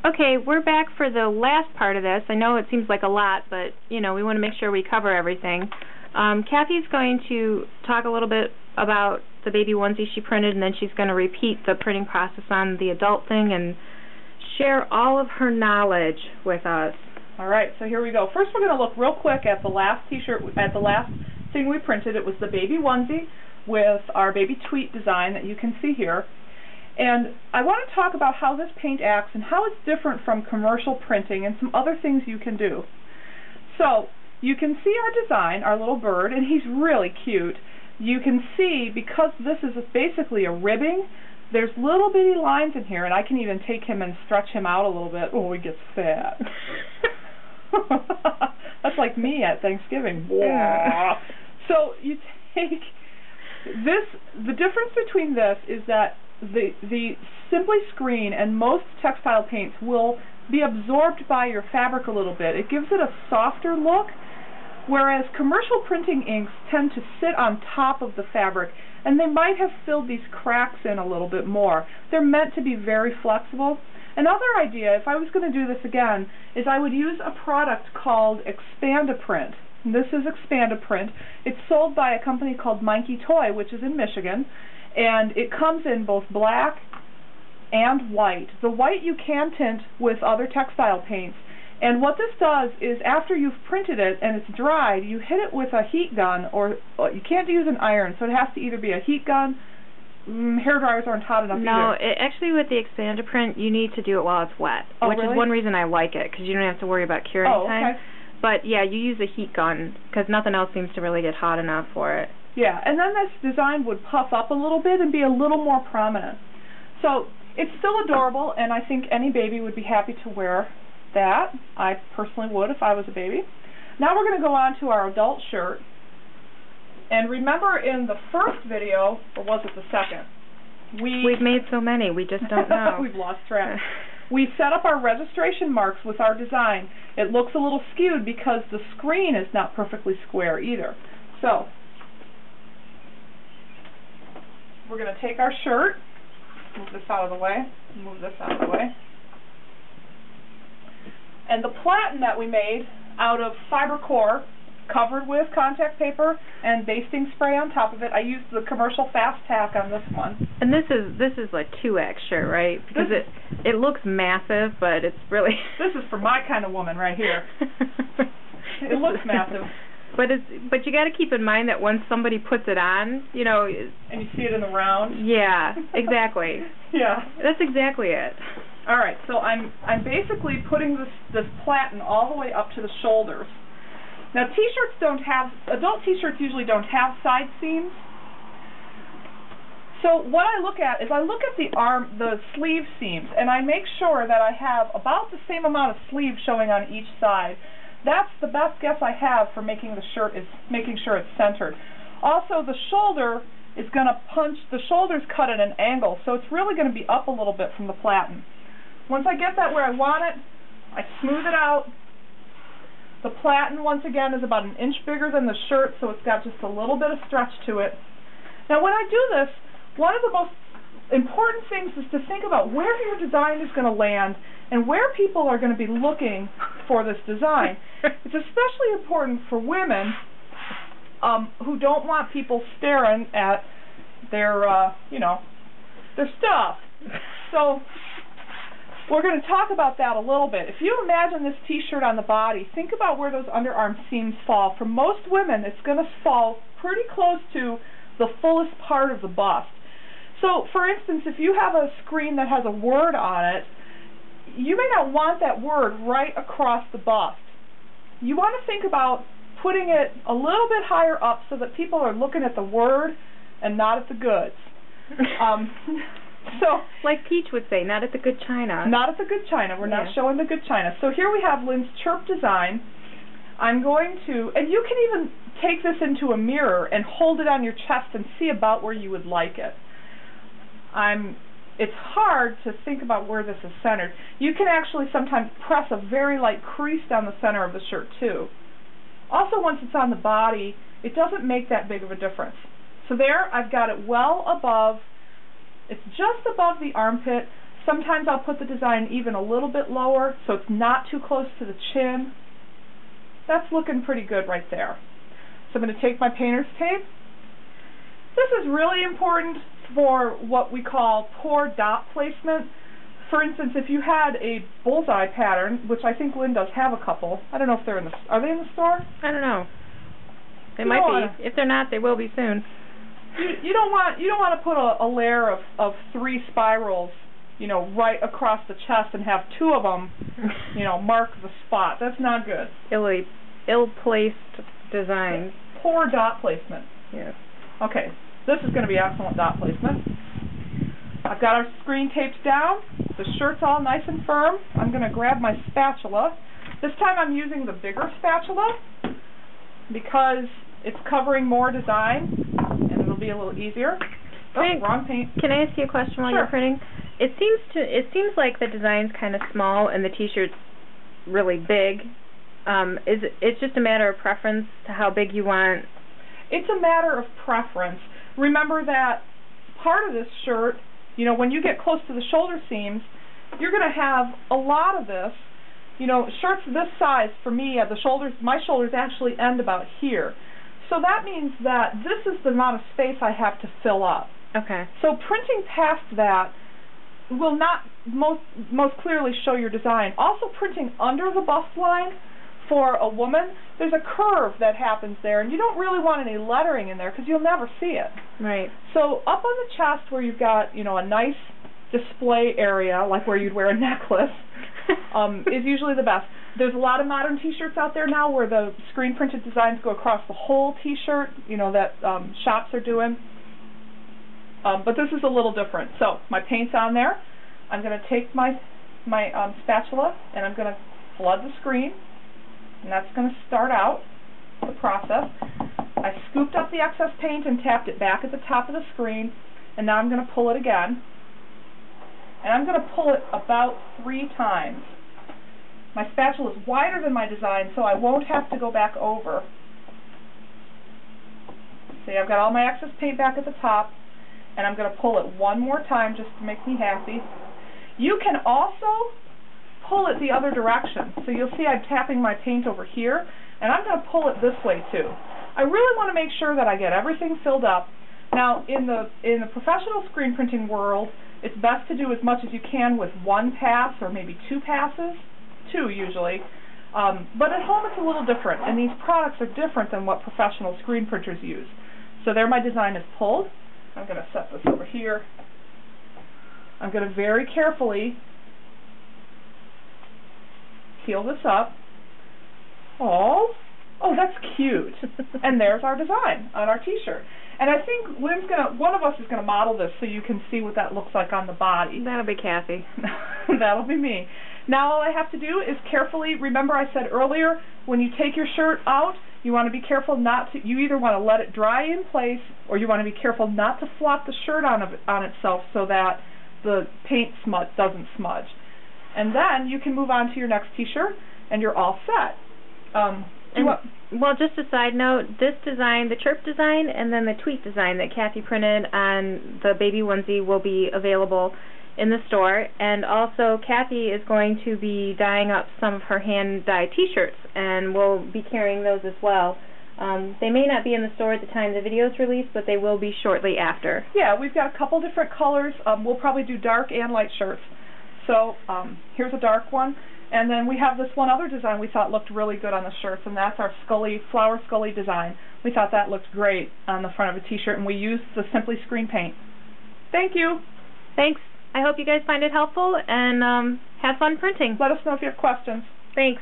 Okay, we're back for the last part of this. I know it seems like a lot, but, you know, we want to make sure we cover everything. Cathy's going to talk a little bit about the baby onesie she printed, and then she's going to repeat the printing process on the adult thing and share all of her knowledge with us. All right, so here we go. First, we're going to look real quick at the last T-shirt, at the last thing we printed. It was the baby onesie with our baby tweet design that you can see here. And I want to talk about how this paint acts and how it's different from commercial printing and some other things you can do. So, you can see our design, our little bird, and he's really cute. You can see, because this is basically a ribbing, there's little bitty lines in here, and I can even take him and stretch him out a little bit. Oh, he gets fat. That's like me at Thanksgiving. Yeah. So, you take this, the difference between this is that the Simply screen and most textile paints will be absorbed by your fabric a little bit. It gives it a softer look, whereas commercial printing inks tend to sit on top of the fabric, and they might have filled these cracks in a little bit more. They're meant to be very flexible. Another idea, if I was going to do this again, is I would use a product called Expand-A-Print. This is Expand-A-Print. It's sold by a company called FunkyC, which is in Michigan. And it comes in both black and white. The white you can tint with other textile paints. And what this does is after you've printed it and it's dried, you hit it with a heat gun, or you can't use an iron, so it has to either be a heat gun. Hair dryers aren't hot enough no, either. Actually with the Expand-A-Print, you need to do it while it's wet, which really? is one reason I like it, because you don't have to worry about curing time. Okay. But yeah, you use a heat gun, because nothing else seems to really get hot enough for it. Yeah, and then this design would puff up a little bit and be a little more prominent. So it's still adorable, and I think any baby would be happy to wear that. I personally would if I was a baby. Now we're going to go on to our adult shirt. And remember in the first video, or was it the second? We've made so many, we just don't know. We've lost track. We set up our registration marks with our design. It looks a little skewed because the screen is not perfectly square either. So we're going to take our shirt, move this out of the way, move this out of the way. And the platen that we made out of fiber core, covered with contact paper and basting spray on top of it. I used the commercial fast tack on this one. And this is like 2X shirt, right? Because it looks massive, but it's really this is for my kind of woman right here. It looks massive. But you got to keep in mind that once somebody puts it on, you know, and you see it in the round. Yeah, exactly. Yeah, that's exactly it. All right, so I'm basically putting this platen all the way up to the shoulders. Now, T-shirts adult T-shirts usually don't have side seams. So what I look at is the sleeve seams, and I make sure that I have about the same amount of sleeve showing on each side. That's the best guess I have for making sure it's centered. Also, the shoulder is going to the shoulder's cut at an angle, so it's really going to be up a little bit from the platen. Once I get that where I want it, I smooth it out. The platen, once again, is about 1 inch bigger than the shirt, so it's got just a little bit of stretch to it. Now, when I do this, one of the most important things is to think about where your design is going to land and where people are going to be looking for this design. It's especially important for women who don't want people staring at their, their stuff. So we're going to talk about that a little bit. If you imagine this T-shirt on the body, think about where those underarm seams fall. For most women, it's going to fall pretty close to the fullest part of the bust. So, for instance, if you have a screen that has a word on it, you may not want that word right across the bust. You want to think about putting it a little bit higher up so that people are looking at the word and not at the goods. So, like Peach would say, not at the good china. Not at the good china. We're not showing the good china. So here we have Lynn's chirp design. I'm going to, and you can even take this into a mirror and hold it on your chest and see about where you would like it. It's hard to think about where this is centered. You can actually sometimes press a very light crease down the center of the shirt too. Also, once it's on the body, it doesn't make that big of a difference. So there, I've got it well above, it's just above the armpit, Sometimes I'll put the design even a little bit lower so it's not too close to the chin. That's looking pretty good right there. So I'm going to take my painter's tape. This is really important for what we call poor dot placement. For instance, if you had a bullseye pattern, which I think Lynn does have a couple. I don't know if they're in the, are they in the store? I don't know. They might be. If they're not, they will be soon. You don't want to put a layer of 3 spirals, you know, right across the chest and have 2 of them, you know, mark the spot. That's not good. Ill-placed design. Poor dot placement. Yes. Okay, this is going to be excellent dot placement. I've got our screen taped down. The shirt's all nice and firm. I'm going to grab my spatula. This time I'm using the bigger spatula because it's covering more design and it'll be a little easier. Wrong paint. Can I ask you a question while you're printing? It seems like the design's kind of small and the t-shirt's really big. It's just a matter of preference to how big you want? It's a matter of preference. Remember that part of this shirt, you know, when you get close to the shoulder seams, you're going to have a lot of this. You know, shirts this size, for me, the shoulders, my shoulders actually end about here. So that means that this is the amount of space I have to fill up. Okay. So printing past that will not most clearly show your design. Also, printing under the bust line for a woman, there's a curve that happens there, and you don't really want any lettering in there because you'll never see it. Right. So up on the chest where you've got, you know, a nice display area, like where you'd wear a necklace, is usually the best. There's a lot of modern t-shirts out there now where the screen printed designs go across the whole t-shirt, you know, that shops are doing. But this is a little different. So my paint's on there. I'm going to take my spatula and I'm going to flood the screen. And that's going to start out the process. I scooped up the excess paint and tapped it back at the top of the screen, and now I'm going to pull it again. And I'm going to pull it about 3 times. My spatula is wider than my design, so I won't have to go back over. See, I've got all my excess paint back at the top, and I'm going to pull it 1 more time just to make me happy. You can also pull it the other direction. So you'll see I'm tapping my paint over here, and I'm going to pull it this way too. I really want to make sure that I get everything filled up. Now, in the professional screen printing world, it's best to do as much as you can with 1 pass or maybe 2 passes, 2 usually. But at home it's a little different, and these products are different than what professional screen printers use. So there my design is pulled. I'm going to set this over here. I'm going to very carefully peel this up. Oh, that's cute. And there's our design on our t-shirt. And I think one of us is gonna model this so you can see what that looks like on the body. That'll be Cathy. That'll be me. Now all I have to do is carefully, remember I said earlier, when you take your shirt out, you want to be careful not to, you either want to let it dry in place, or you want to be careful not to flop the shirt on itself so that the paint doesn't smudge. And then you can move on to your next t-shirt, and you're all set. Well, just a side note, this design, the chirp design, and then the tweet design that Cathy printed on the baby onesie will be available in the store. And also, Cathy is going to be dyeing up some of her hand-dyed t-shirts, and we'll be carrying those as well. They may not be in the store at the time the video is released, but they will be shortly after. Yeah, we've got a couple different colors. We'll probably do dark and light shirts. So here's a dark one. And then we have this one other design we thought looked really good on the shirts, and that's our flower scully design. We thought that looked great on the front of a t-shirt, and we used the Simply Screen paint. Thank you. Thanks. I hope you guys find it helpful, and have fun printing. Let us know if you have questions. Thanks.